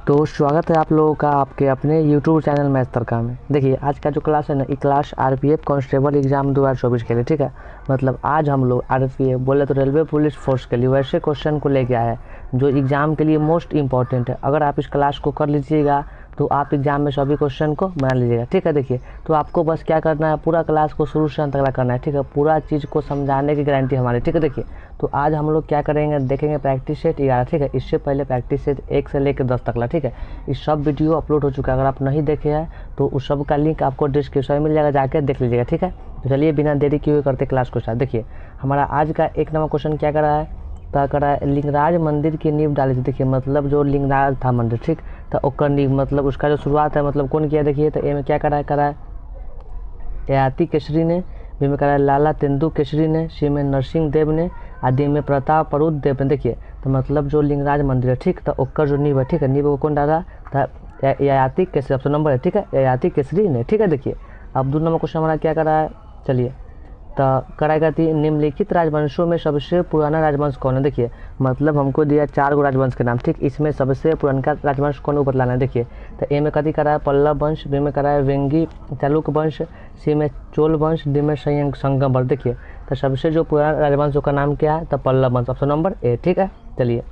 तो स्वागत है आप लोगों का आपके अपने YouTube चैनल मैथ तड़का में। देखिए आज का जो क्लास है ना, ये क्लास आरपीएफ कांस्टेबल एग्जाम 2024 के लिए, ठीक है। मतलब आज हम लोग आरपीएफ बोले तो रेलवे पुलिस फोर्स के लिए वैसे क्वेश्चन को लेके आए हैं जो एग्ज़ाम के लिए मोस्ट इंपॉर्टेंट है। अगर आप इस क्लास को कर लीजिएगा तो आप एग्जाम में सभी क्वेश्चन को बना लीजिएगा, ठीक है। देखिए तो आपको बस क्या करना है, पूरा क्लास को शुरू से अंत तक करना है, ठीक है। पूरा चीज़ को समझाने की गारंटी हमारी, ठीक है। देखिए तो आज हम लोग क्या करेंगे, देखेंगे प्रैक्टिस सेट 11, ठीक है। इससे पहले प्रैक्टिस सेट 1 से लेकर 10 तक ला, ठीक है। इस सब वीडियो अपलोड हो चुका है, अगर आप नहीं देखे हैं तो उस सब का लिंक आपको डिस्क्रिप्शन में मिल जाएगा, जाकर देख लीजिएगा, ठीक है। तो चलिए बिना देरी किए हुए करते क्लास को स्टार्ट। देखिए हमारा आज का 1 नंबर क्वेश्चन क्या करा है, तो करा है लिंगराज मंदिर की नींव डाली थी। देखिए मतलब जो लिंगराज था मंदिर, ठीक, तो ओकर नींव मतलब उसका जो शुरुआत है मतलब कौन किया। देखिए तो ए में क्या करा है ययाति केसरी ने, बी में करा है लाला तेंदु केसरी ने, सी में नरसिंह देव ने, आदि में प्रताप परुद देव ने। देखिए तो मतलब जो लिंगराज मंदिर है, ठीक, तो ओकर जो नींव है, ठीक है, नींव को कौन डाला था, ययाति केसरी, ऑप्शन नंबर है, ठीक है, ययाति केसरी ने, ठीक है। देखिए अब 2 नंबर क्वेश्चन हमारा क्या करा है, चलिए तो कराएगा थी निम्नलिखित राजवंशों में सबसे पुराना राजवंश कौन है। देखिए मतलब हमको दिया 4 गो राजवंश के नाम, ठीक, इसमें सबसे पुराना राजवंश कौन ऊपर लाना है। देखिए तो ए में कथी करा है पल्लव वंश, बी में करा है वेंगी चालुक्य वंश, सी में चोल वंश, डी में संगम वंश। देखिए तो सबसे जो पुराना राजवंश का नाम क्या है, तो पल्लव वंश, ऑप्शन नंबर ए, ठीक है। चलिए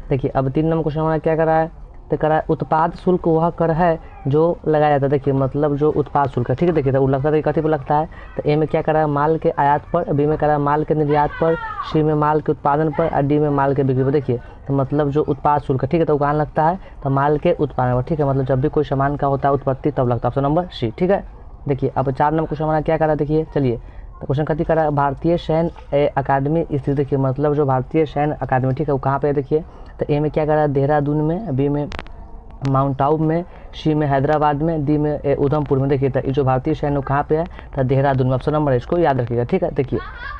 देखिए अब 3 नंबर क्वेश्चन हमारा क्या करा है, तो करा है उत्पाद शुल्क वह कर है जो लगाया जाता है। देखिए मतलब जो उत्पाद शुल्क है, ठीक है। देखिए तो लगता है कथी पर लगता है, तो ए में क्या करा है माल के आयात पर, बी में करा है माल के निर्यात पर, सी में माल के उत्पादन पर, और डी में माल के बिक्री पर। देखिए तो मतलब जो उत्पाद शुल्क है, ठीक है, तो कहाँ लगता है, तो माल के उत्पादन पर, ठीक है। मतलब जब भी कोई सामान का होता है उत्पत्ति तब लगता है, ऑप्शन नंबर सी, ठीक है। देखिए अब 4 नंबर क्वेश्चन हमारा क्या करा, देखिए चलिए तो क्वेश्चन कथी करा भारतीय सैन्य अकादमी स्थित। देखिए मतलब जो भारतीय सैन्य अकादमी, ठीक है, वो कहाँ पे है। देखिए तो ए में क्या करा देहरादून में, बी में माउंट आबू में, सी में हैदराबाद में, डी में उधमपुर में। देखिए तो ये जो भारतीय सैन्य कहाँ पे है, तो देहरादून में, ऑप्शन नंबर है, इसको याद रखिएगा, ठीक है। देखिए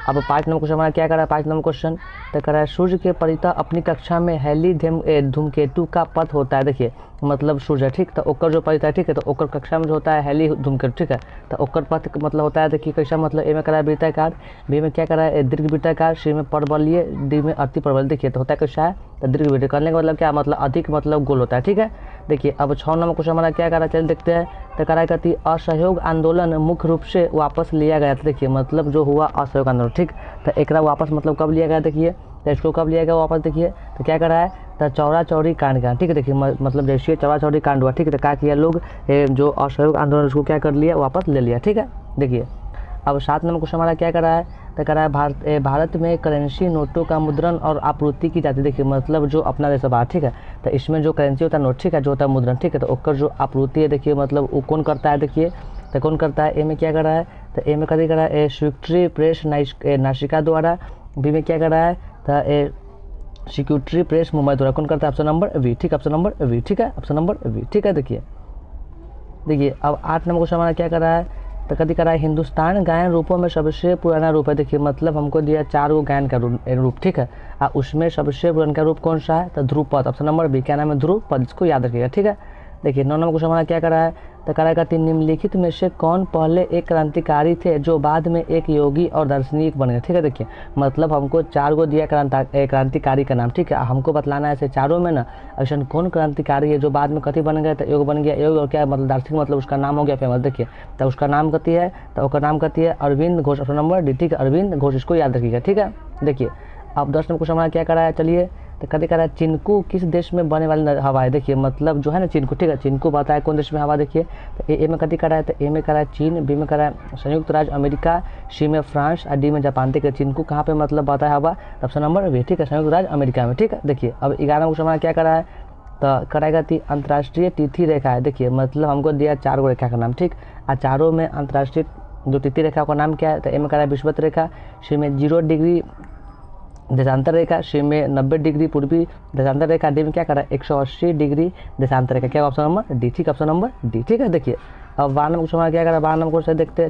अब 5 नंबर क्वेश्चन हमारा क्या करा है, 5 नंबर क्वेश्चन तो करा है सूर्य के परितः अपनी कक्षा में हेली धूमकेतु का पथ होता है। देखिए मतलब सूर्य, ठीक, तो ओकर जो परितः, ठीक है, तो ओकर कक्षा में जो होता है हेली धूमकेतु, ठीक है, तो ओकर पथ मतलब होता है। देखिए कैसा मतलब ए में करा है वृत्ताकार, बी में क्या करा है दीर्घ वृत्ताकार, सी में परवलय, डी में अति परवलय। देखिए तो होता है कैसा है, तो दीर्घ वृत्त करने का मतलब क्या, मतलब अधिक मतलब गोल होता है, ठीक है। देखिए अब 6 नंबर क्वेश्चन हमारा क्या करा, चलिए देखते हैं। तो करा कहती असहयोग आंदोलन मुख्य रूप से वापस लिया गया था। देखिए मतलब जो हुआ असहयोग आंदोलन, ठीक, तो एक वापस मतलब कब लिया गया, देखिए तो इसको कब लिया गया वापस। देखिए तो क्या करा है, तो चौरा चौरी कांड का, ठीक है। देखिए मतलब जैसे चौरा चौरी कांड हुआ, ठीक है, तो क्या किया लोग जो असहयोग आंदोलन उसको क्या कर लिया, वापस ले लिया, ठीक है। देखिए अब 7 नंबर क्वेश्चन हमारा क्या करा है, तो करा है भारत में करेंसी नोटों का मुद्रण और आपूर्ति की जाती है। देखिए मतलब जो अपना देश बाहर, ठीक है, तो इसमें जो करेंसी होता है नोट, ठीक है, जो होता है मुद्रण, ठीक है, तो ओकर जो आपूर्ति है, देखिए मतलब वो कौन करता है। देखिए तो कौन करता है, ए में क्या करा है, तो ए में कभी करा है स्वीकृति प्रेस नासिका द्वारा, बी में क्या करा है, तो सिक्योरिटी प्रेस मुंबई द्वारा, कौन करता है, ऑप्शन नंबर वी, ठीक है, ऑप्शन नंबर वी, ठीक है, ऑप्शन नंबर वी, ठीक है। देखिए अब 8 नंबर क्वेश्चन हमारा क्या करा है, तो कभी करा है हिंदुस्तान गायन रूपों में सबसे पुराना रूप है। देखिए मतलब हमको दिया 4 गो गायन का रूप, ठीक है, उसमें सबसे पुराना रूप कौन सा है, तो ध्रुपद, ऑप्शन नंबर बी, क्या नाम है, ध्रुपद, इसको याद रखिएगा, ठीक है। देखिए 9 नंबर क्वेश्चन हमारा क्या करा है, तो कराएगा निम्नलिखित में से कौन पहले एक क्रांतिकारी थे जो बाद में एक योगी और दार्शनिक बन गए, ठीक है। देखिए मतलब हमको 4 गो दिया क्रांतिकारी का नाम, ठीक है, हमको बतलाना है ऐसे चारों में ना ऐसा कौन क्रांतिकारी है जो बाद में कथी बन गए, तो योग बन गया, योग और क्या मतलब दार्शनिक, मतलब उसका नाम हो गया फेमस। देखिए तो उसका नाम कथी है, तो उसका नाम कथी है Arvind Ghosh, option number D, ठीक है, अरविंद घोष, इसको याद रखिएगा, ठीक है। देखिए अब 10 नंबर क्वेश्चन हमारा क्या करा है, चलिए तो कभी करा चिंकू किस देश में बने वाली हवा है। देखिए मतलब जो है ना चिंकू, ठीक है, चिंकू बताया कौन देश में हवा। देखिए तो ए में कभी करा है, तो ए में करा है चीन, बी में करा है संयुक्त राज्य अमेरिका, सी में फ्रांस, और डी में जापान। देखिए चिंकू कहाँ पे मतलब बताया हवा, ऑप्शन नंबर बी, ठीक है, संयुक्त राज्य अमेरिका में, ठीक है। देखिए अब 11 क्वेश्चन हमारा क्या करा है, तो कराएगा अंतर्राष्ट्रीय तिथि रेखा है। देखिए मतलब हमको दिया 4 गो रेखा का नाम, ठीक, और चारों में अंतर्राष्ट्रीय जो तिथि रेखा का नाम क्या है, तो ए में करा है विषुवत रेखा, सी में 0 डिग्री देशांतर रेखा, सी में 90 डिग्री पूर्वी देशांतर रेखा, डी में क्या करा है 180 डिग्री देशांतर रेखा, क्या ऑप्शन नंबर डी, ठीक, ऑप्शन नंबर डी, ठीक है। देखिए अब 12 नंबर क्वेश्चन क्या करा, 12 नंबर क्वेश्चन देखते हैं,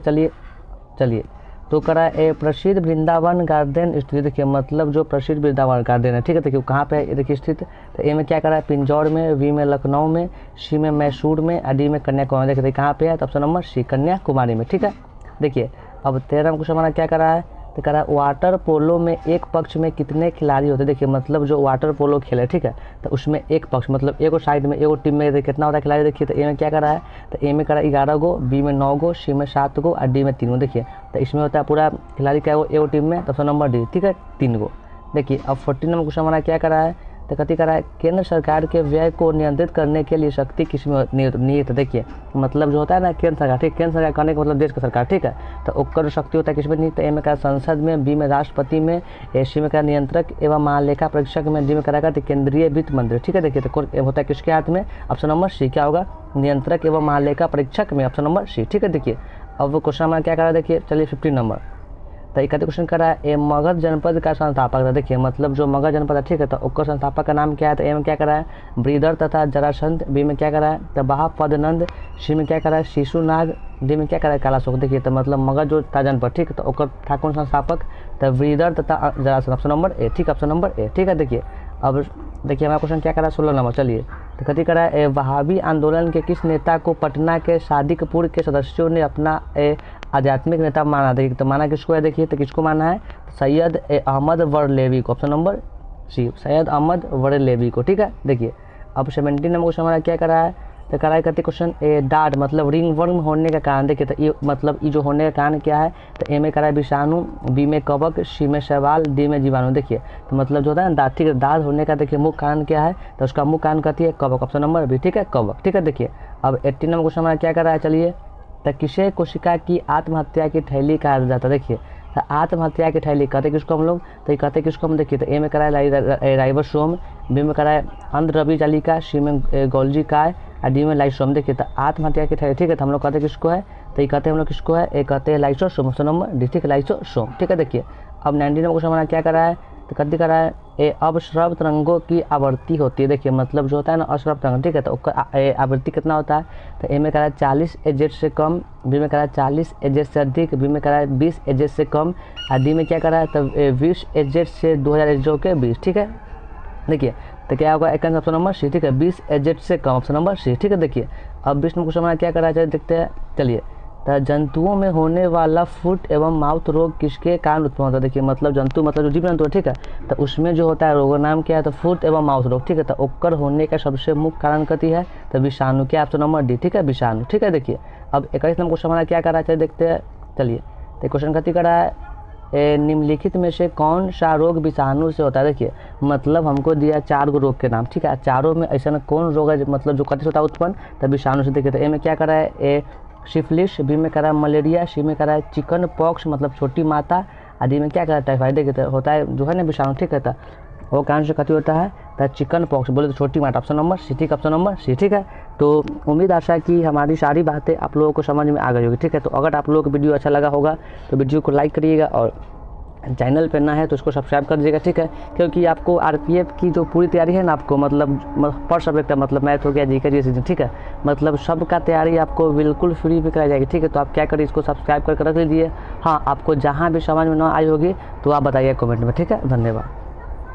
चलिए तो करा ए प्रसिद्ध वृंदावन गार्डन स्थित। देखिए मतलब जो प्रसिद्ध वृंदावन गार्डन है, ठीक है, देखिए कहाँ पे है, देखिए स्थित, तो ए में क्या करा है पिंजौर में, बी में लखनऊ में, सी में मैसूर में, और डी में कन्याकुमारी। देखिए कहाँ पे है, तो ऑप्शन नंबर सी कन्याकुमारी में, ठीक है। देखिए अब 13 नंबर क्वेश्चन हमारा क्या करा है, तो कह रहा है वाटर पोलो में एक पक्ष में कितने खिलाड़ी होते हैं। देखिए मतलब जो वाटर पोलो खेले, ठीक है, तो उसमें एक पक्ष मतलब एक साइड में एक टीम में कितना होता है खिलाड़ी। देखिए तो ए में क्या कर रहा है, तो ए में कर रहा है 11 गो, बी में 9 गो, सी में 7 गो और डी में 3 गो। देखिए तो इसमें होता है पूरा खिलाड़ी क्या है एक टीम में, तो ऑप्शन नंबर डी, ठीक है, 3 गो। देखिए अब 14 नंबर क्वेश्चन हमारा क्या कर रहा है, तो कथी कर रहा है, केंद्र सरकार के व्यय को नियंत्रित करने के लिए शक्ति किसमें निहित। देखिए मतलब जो होता है ना केंद्र सरकार, ठीक, केंद्र सरकार करने का मतलब देश का सरकार, ठीक है, तो ओकर शक्ति होता है किसमें निहित। ए में का संसद में, बी में राष्ट्रपति में, सी में का नियंत्रक एवं महालेखा परीक्षक में, डी में कराएगा तो केंद्रीय वित्त मंत्री, ठीक है। देखिए तो होता है किसके हाथ में, ऑप्शन नंबर सी क्या होगा, नियंत्रक एवं महालेखा परीक्षक में, ऑप्शन नंबर सी, ठीक है। देखिए अब क्वेश्चन हमारा क्या कर रहा है, देखिए चलिए 15 नंबर, तो एक क्वेश्चन कर रहा है ए मगध जनपद का संस्थापक था। देखिए मतलब जो मगध जनपद है, ठीक है, तो उसका संस्थापक का नाम क्या है, तो ए में क्या कर रहा है, ब्रीदर तथा जरासंध, बी में क्या कर रहा है, तो महापदनंद, सी में क्या कर रहा है, शिशुनाग, डी में क्या कर रहा है, कालाशोक। देखिए तो मतलब मगध जो था जनपद, ठीक है, तो उसका था कौन संस्थापक, तो ब्रीदर तथा जरासंध, ऑप्शन नंबर ए, ठीक, ऑप्शन नंबर ए, ठीक है। देखिए अब देखिए हमारा क्वेश्चन क्या कर रहा है 16 नंबर, चलिए तो कथी कर रहा है, वहाबी आंदोलन के किस नेता को पटना के सादिकपुर के सदस्यों ने अपना आध्यात्मिक नेता माना। देखिए तो माना किसको है, देखिए तो किसको माना है, सैयद अहमद वरलेवी को, option number C, Syed Ahmad Barelvi को, ठीक है। देखिए अब 17 नंबर क्वेश्चन हमारा क्या कर रहा है, तो कराए करते क्वेश्चन डार्ट मतलब रिंग वर्म होने का कारण। देखिए तो ये मतलब ये जो होने का कारण क्या है, तो ए में कराए विषाणु, बी में कवक, सी में शैवाल, डी में जीवाणु। देखिए तो मतलब जो होता है ना दाँत, ठीक है, दाँत होने का देखिए मुख्य कारण क्या है, तो उसका मुख्य कारण कहती है कवक, ऑप्शन नंबर बी, ठीक है, कवक, ठीक है। देखिए अब 18 नंबर क्वेश्चन हमारा क्या कर रहा है, चलिए तो किसे कोशिका की आत्महत्या की थैली कहा जाता है। देखिए तो आत्महत्या की थैली कहते किसको हम लोग, तो ये कहते किसको हम, देखिए तो ए में कराए राइबोसोम, बी में कराए अंधरवि जालिका, सी में गोल्जी काय और डी में लाइसोम। देखिए तो आत्महत्या की थैली, ठीक है, तो हम लोग कहते किसको है, तो ये कहते हैं हम लोग किसको है, एक कहते हैं लाइसोसोम, ऑप्शन नंबर डी, ठीक है, लाइसोसोम, ठीक है। देखिए अब 19 नंबर क्वेश्चन हमारा क्या कर रहा है, तो कथी कर रहा है, अवश्रव तरंगों की आवृत्ति होती है। देखिए मतलब जो होता है ना अश्रव तरंग, ठीक है, तो आवृत्ति कितना होता है, तो ए में करा 40 एजेट से कम, बी में करा 40 एजेट से अधिक, बी में करा 20 एजेट से कम और डी में क्या करा है, तो 20 एजेट से 2000 एजेट के 20, ठीक है। देखिए तो क्या होगा एक ऑप्शन नंबर सी, ठीक है, 20 एजेट से कम, ऑप्शन नंबर सी, ठीक है। देखिए अब 20 नंबर क्वेश्चन हमारा क्या करा है, देखते हैं, चलिए तो जंतुओं में होने वाला फुट एवं माउथ रोग किसके कारण उत्पन्न होता है। देखिए मतलब जंतु मतलब जो जीव जंतु है, ठीक है, तो उसमें जो होता है रोग का नाम क्या है, तो फुट एवं माउथ रोग, ठीक है, तो ओकर होने का सबसे मुख्य कारण कथी है, तो विषाणु, क्या ऑप्शन नंबर डी, ठीक है, विषाणु, ठीक है। देखिए अब 21 नंबर क्वेश्चन हमारा क्या कर रहा है, देखते हैं, चलिए तो क्वेश्चन कथी कर रहा है, निम्नलिखित में से कौन सा रोग विषाणु से होता है। देखिए मतलब हमको दिया 4 गो रोग के नाम, ठीक है, चारों में ऐसा कौन रोग है मतलब जो कथी से होता है उत्पन्न, तो विषाणु से। देखिए तो ए में क्या कर रहा है, ए सिफिलिस, बी में करा मलेरिया, सी में करा चिकन पॉक्स मतलब छोटी माता, आदि में क्या करा टाइफाइड। देखिए तो होता है जो है ना विषाणु, ठीक है, तो वो कारण से कथी होता है, तो चिकन पॉक्स बोले तो छोटी माता, ऑप्शन नंबर सी, ठीक, ऑप्शन नंबर सी, ठीक है। तो उम्मीद आशा कि हमारी सारी बातें आप लोगों को समझ में आ गई होगी, ठीक है। तो अगर आप लोगों को वीडियो अच्छा लगा होगा तो वीडियो को लाइक करिएगा और चैनल पर ना है तो उसको सब्सक्राइब कर दीजिएगा, ठीक है, क्योंकि आपको आरपीएफ की जो पूरी तैयारी है ना आपको मतलब पर सब्जेक्ट का मतलब मैथ हो गया, जीके जैसे, ठीक है, मतलब सबका तैयारी आपको बिल्कुल फ्री भी कराई जाएगी, ठीक है। तो आप क्या करिए इसको सब्सक्राइब करके रख लीजिए। हाँ आपको जहाँ भी समझ में ना आई होगी तो आप बताइए कमेंट में, ठीक है, धन्यवाद।